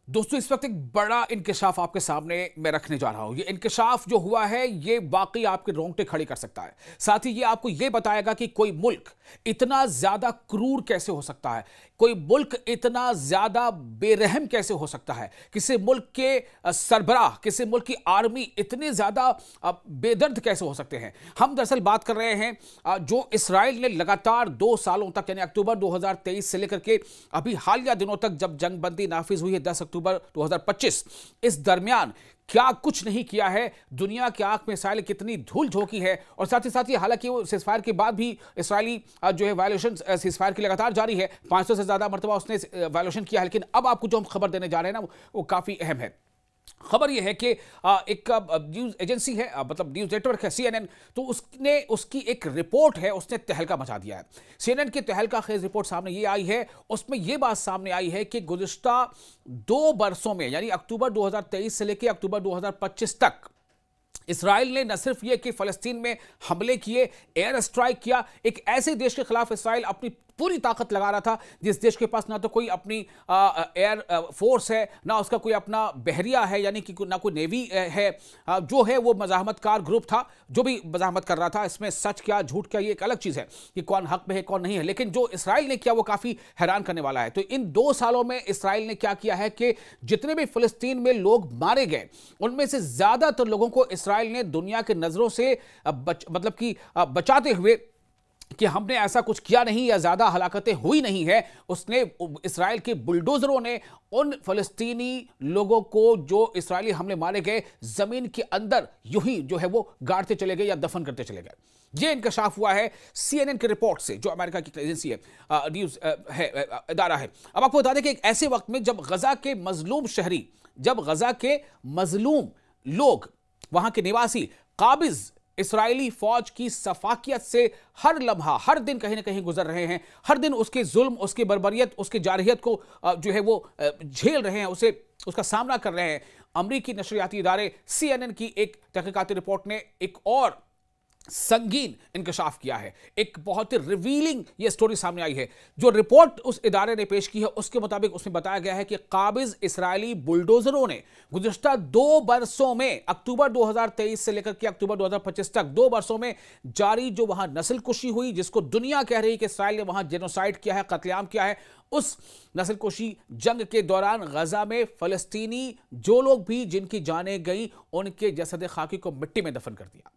दोस्तों, इस वक्त एक बड़ा इंकशाफ आपके सामने मैं रखने जा रहा हूं। ये इंकशाफ जो हुआ है ये वाकई आपके रोंगटे खड़े कर सकता है। साथ ही ये आपको ये बताएगा कि कोई मुल्क इतना ज्यादा क्रूर कैसे हो सकता है, कोई मुल्क इतना ज्यादा बेरहम कैसे हो सकता है, किसी मुल्क के सरबराह, किसी मुल्क की आर्मी इतने ज्यादा बेदर्द कैसे हो सकते हैं। हम दरअसल बात कर रहे हैं जो इसराइल ने लगातार 2 सालों तक, यानी अक्टूबर 2023 से लेकर के अभी हालिया दिनों तक जब जंगबंदी नाफिज हुई है 10 अक्टूबर 2025, इस दरमियान क्या कुछ नहीं किया है। दुनिया की आंख में इसराइल कितनी धूल झोंकी है। और साथ ही हालांकि वो सीजफायर के बाद भी इसराइली जो है वायलेशन सीजफायर की लगातार जारी है। 500 से ज्यादा मरतबा उसने वायलेशन किया है। लेकिन अब आपको जो हम खबर देने जा रहे हैं ना वो काफी अहम है। खबर यह है कि एक न्यूज एजेंसी है, मतलब न्यूज नेटवर्क है CNN, तो उसकी एक रिपोर्ट है, उसने तहलका मचा दिया है। CNN की तहलका खेज रिपोर्ट सामने ये आई है। उसमें यह बात सामने आई है कि गुज़िश्ता 2 बरसों में, यानी अक्टूबर 2023 से लेकर अक्टूबर 2025 तक इसराइल ने न सिर्फ यह कि फलस्तीन में हमले किए, एयर स्ट्राइक किया, एक ऐसे देश के खिलाफ इसराइल अपनी पूरी ताकत लगा रहा था जिस देश के पास ना तो कोई अपनी एयर फोर्स है, ना उसका कोई अपना बहरिया है, यानी कि ना कोई नेवी है। जो है वो मज़ाहमतकार ग्रुप था जो भी मज़ाहमत कर रहा था। इसमें सच क्या झूठ क्या ये एक अलग चीज़ है कि कौन हक में है कौन नहीं है। लेकिन जो इसराइल ने किया वो काफ़ी हैरान करने वाला है। तो इन 2 सालों में इसराइल ने क्या किया है कि जितने भी फिलिस्तीन में लोग मारे गए उनमें से ज़्यादातर लोगों को इसराइल ने दुनिया के नज़रों से बचाते हुए कि हमने ऐसा कुछ किया नहीं या ज्यादा हलाकतें हुई नहीं है, उसने इसराइल के बुलडोजरों ने उन फलस्तीनी लोगों को जो इसराइली हमले मारे गए जमीन के अंदर यूं ही जो है वो गाड़ते चले गए या दफन करते चले गए। यह इंकशाफ हुआ है CNN की रिपोर्ट से, जो अमेरिका की एजेंसी है, न्यूज है, इदारा है। अब आपको बता दें कि एक ऐसे वक्त में जब गजा के मजलूम शहरी, जब गजा के मजलूम लोग, वहां के निवासी काबिज इसराइली फौज की सफाकियत से हर लम्हा, हर दिन कहीं ना कहीं गुजर रहे हैं, हर दिन उसके जुल्म, उसकी बर्बरियत, उसकी जारहियत को जो है वो झेल रहे हैं, उसका सामना कर रहे हैं। अमरीकी नशरियाती इदारे CNN की एक तहकीकाती रिपोर्ट ने एक और संगीन इंकशाफ किया है। एक बहुत ही रिवीलिंग ये स्टोरी सामने आई है। जो रिपोर्ट उस इदारे ने पेश की है उसके मुताबिक उसमें बताया गया है कि काबिज इसराइली बुलडोजरों ने गुज़िश्ता 2 बरसों में, अक्टूबर 2023 से लेकर के अक्टूबर 2025 तक 2 बरसों में जारी जो वहां नस्लकुशी हुई, जिसको दुनिया कह रही है कि इसराइल ने वहां जेनोसाइड किया है, कत्लेआम किया है, उस नस्लकुशी जंग के दौरान गजा में फलस्तीनी जो लोग भी जिनकी जानें गई उनके जसद खाकी को मिट्टी में दफन कर दिया।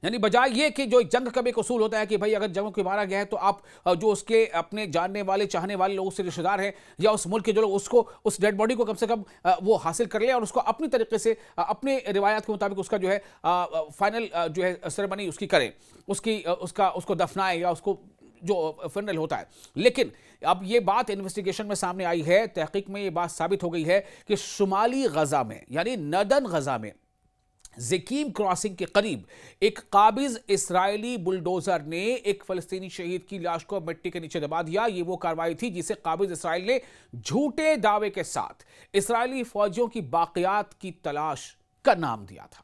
यानी बजाय ये कि जो जंग का भी एक उसूल होता है कि भाई अगर जंगों को मारा गया है तो आप जो उसके अपने जानने वाले चाहने वाले लोगों से रिश्तेदार हैं या उस मुल्क के जो लोग, उसको उस डेड बॉडी को कम से कम वो हासिल कर ले और उसको अपनी तरीके से अपने रिवायात के मुताबिक उसका जो है फाइनल जो है सेरेमनी उसकी करें, उसको दफनाएं या उसको जो फनल होता है। लेकिन अब ये बात इन्वेस्टिगेशन में सामने आई है, तहकीक में ये बात साबित हो गई है कि शुमाली गजा में, यानी नदन गजा में ज़कीम क्रॉसिंग के करीब एक काबिज इसराइली बुलडोजर ने एक फलस्तीनी शहीद की लाश को मिट्टी के नीचे दबा दिया। ये वो कार्रवाई थी जिसे काबिज इसराइल ने झूठे दावे के साथ इसराइली फौजियों की बाकियात की तलाश का नाम दिया था।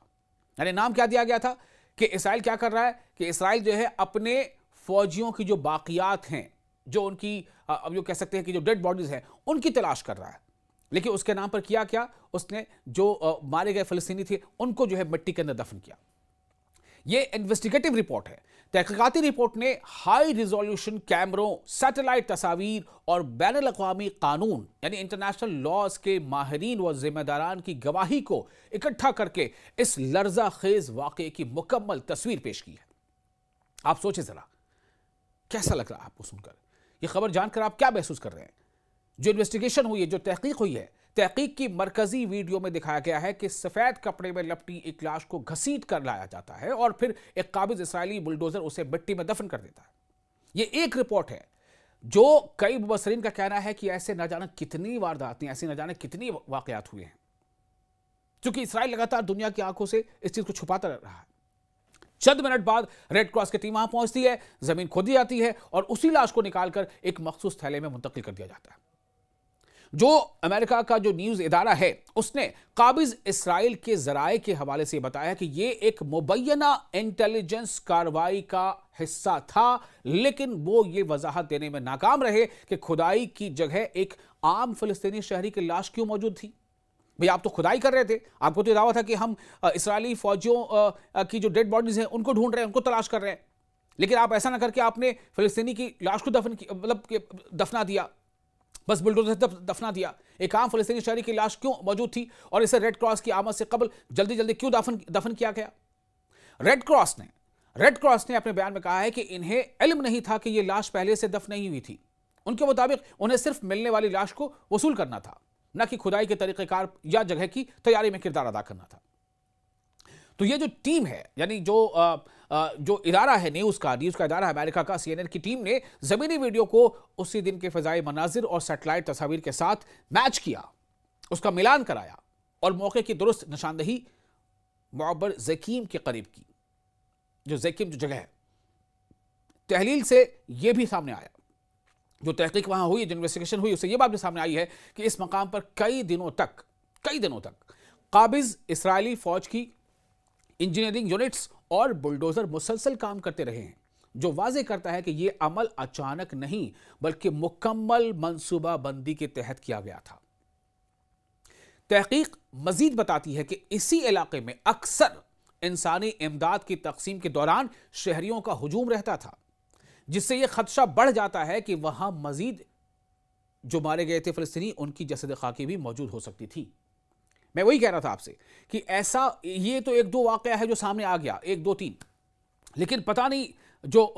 यानी नाम क्या दिया गया था कि इसराइल क्या कर रहा है कि इसराइल जो है अपने फौजियों की जो बाकियात हैं, जो उनकी अब जो कह सकते हैं कि जो डेड बॉडीज हैं, उनकी तलाश कर रहा है। लेकिन उसके नाम पर किया क्या, उसने जो मारे गए फलस्तीनी थे उनको जो है मिट्टी के अंदर दफन किया। यह इन्वेस्टिगेटिव रिपोर्ट है। तहकीकाती रिपोर्ट ने हाई रिजोल्यूशन कैमरों, सैटेलाइट तस्वीर और बैनुल अक़वामी कानून यानी इंटरनेशनल लॉज के माहिरीन व जिम्मेदारान की गवाही को इकट्ठा करके इस लर्जा खेज वाक़े की मुकम्मल तस्वीर पेश की है। आप सोचे जरा, कैसा लग रहा है आपको सुनकर, यह खबर जानकर आप क्या महसूस कर रहे हैं? जो इन्वेस्टिगेशन हुई है, जो तहकीक हुई है, तहकीक की मरकजी वीडियो में दिखाया गया है कि सफेद कपड़े में लपटी एक लाश को घसीट कर लाया जाता है और फिर एक काबिज इसराइली बुलडोजर उसे मिट्टी में दफन कर देता है। यह एक रिपोर्ट है। जो कई मुबसरीन का कहना है कि ऐसे न जाने कितनी वारदातें, ऐसे न जाने कितनी वाकयात हुए हैं, क्योंकि इसराइल लगातार दुनिया की आंखों से इस चीज को छुपाता रह रहा है। चंद मिनट बाद रेड क्रॉस की टीम वहां पहुंचती है, जमीन खोदी जाती है और उसी लाश को निकालकर एक मखसूस थैले में मुंतकिल कर दिया जाता है। जो अमेरिका का जो न्यूज इदारा है उसने काबिज इसराइल के जराए के हवाले से बताया कि यह एक मुबैना इंटेलिजेंस कार्रवाई का हिस्सा था, लेकिन वो ये वजाहत देने में नाकाम रहे कि खुदाई की जगह एक आम फिलिस्तीनी शहरी की लाश क्यों मौजूद थी? भाई आप तो खुदाई कर रहे थे, आपको तो दावा था कि हम इस्राएली फौजियों की जो डेड बॉडीज हैं उनको ढूंढ रहे हैं, उनको तलाश कर रहे हैं, लेकिन आप ऐसा ना करके आपने फिलिस्तीनी की लाश को दफना दिया, बस बुलडोजर से दफना दिया। एक आम फिलिस्तीनी शहरी की लाश क्यों मौजूद थी और इसे रेड क्रॉस की आमद से कबल जल्दी जल्दी क्यों दफन किया गया? रेड क्रॉस ने अपने बयान में कहा है कि इन्हें इल्म नहीं था कि यह लाश पहले से दफन नहीं हुई थी। उनके मुताबिक उन्हें सिर्फ मिलने वाली लाश को वसूल करना था, न कि खुदाई के तरीकेकार या जगह की तैयारी में किरदार अदा करना था। तो ये जो टीम है, यानी जो इदारा है न्यूज का इदारा है अमेरिका का, CNN की टीम ने जमीनी वीडियो को उसी दिन के फिजाई मनाजिर और सैटेलाइट तस्वीर के साथ मैच किया, उसका मिलान कराया और मौके की दुरुस्त निशानदही मुअब्बर ज़कीम के करीब की। जो ज़कीम जो जगह है, तहलील से यह भी सामने आया, जो तहकीक वहां हुई, जो इन्वेस्टिगेशन हुई, उससे यह बात भी सामने आई है कि इस मकाम पर कई दिनों तक काबिज इस्राएली फौज की इंजीनियरिंग यूनिट्स और बुलडोजर मुसलसल काम करते रहे हैं, जो वाजे करता है कि यह अमल अचानक नहीं बल्कि मुकम्मल मंसूबाबंदी के तहत किया गया था। तहकीक मजीद बताती है कि इसी इलाके में अक्सर इंसानी इमदाद की तकसीम के दौरान शहरियों का हुजूम रहता था, जिससे यह खदशा बढ़ जाता है कि वहां मजीद जो मारे गए थे फिलिस्तीनी, उनकी जसद खाकी भी मौजूद हो सकती थी। मैं वही कह रहा था आपसे कि ऐसा, ये तो एक दो वाकया है जो सामने आ गया, एक दो तीन, लेकिन पता नहीं जो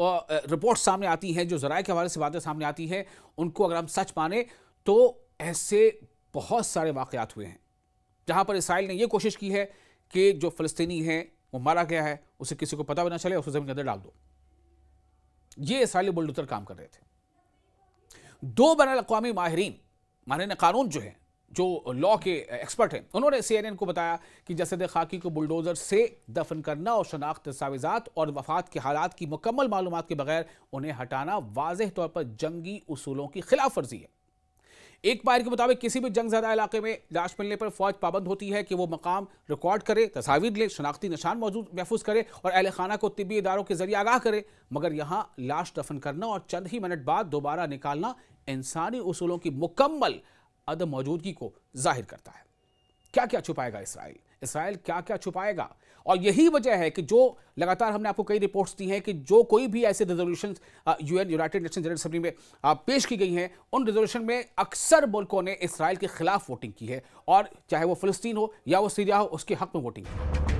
रिपोर्ट सामने आती हैं, जो जराए के हवाले से बातें सामने आती हैं, उनको अगर हम सच माने तो ऐसे बहुत सारे वाकयात हुए हैं जहां पर इसराइल ने यह कोशिश की है कि जो फिलिस्तीनी है वो मारा गया है, उसे किसी को पता भी ना चले, उसको जमीन के अंदर डाल दो। ये इसराइली बुलडोजर काम कर रहे थे। दो बैनुल-अक़वामी माहिरीन कानून जो है, जो लॉ के एक्सपर्ट हैं, उन्होंने CNN को बताया कि जसद खाकी को बुलडोजर से दफन करना और शनाख्त दस्तावेजात और वफात के हालात की मुकम्मल मालूमात के बगैर उन्हें हटाना वाज़ेह तौर पर जंगी उसूलों की खिलाफ वर्जी है। एक माहिर के मुताबिक किसी भी जंग ज़दा इलाके में लाश मिलने पर फौज पाबंद होती है कि वो मकाम रिकॉर्ड करे, तस्वीर ले, शनाख्ती निशान महफूज करे और अहल खाना को तिब्बी इदारों के जरिए आगाह करे, मगर यहाँ लाश दफन करना और चंद ही मिनट बाद दोबारा निकालना इंसानी उसूलों की मुकम्मल अदम मौजूदगी को जाहिर करता है। क्या क्या छुपाएगा इसराइल क्या क्या छुपाएगा? और यही वजह है कि जो लगातार हमने आपको कई रिपोर्ट्स दी हैं कि जो कोई भी ऐसे resolution United nation general assembly में पेश की गई हैं, उन रेजोल्यूशन में अक्सर मुल्कों ने इसराइल के खिलाफ वोटिंग की है, और चाहे वो फिलिस्तीन हो या वो सीरिया हो, उसके हक में वोटिंग की।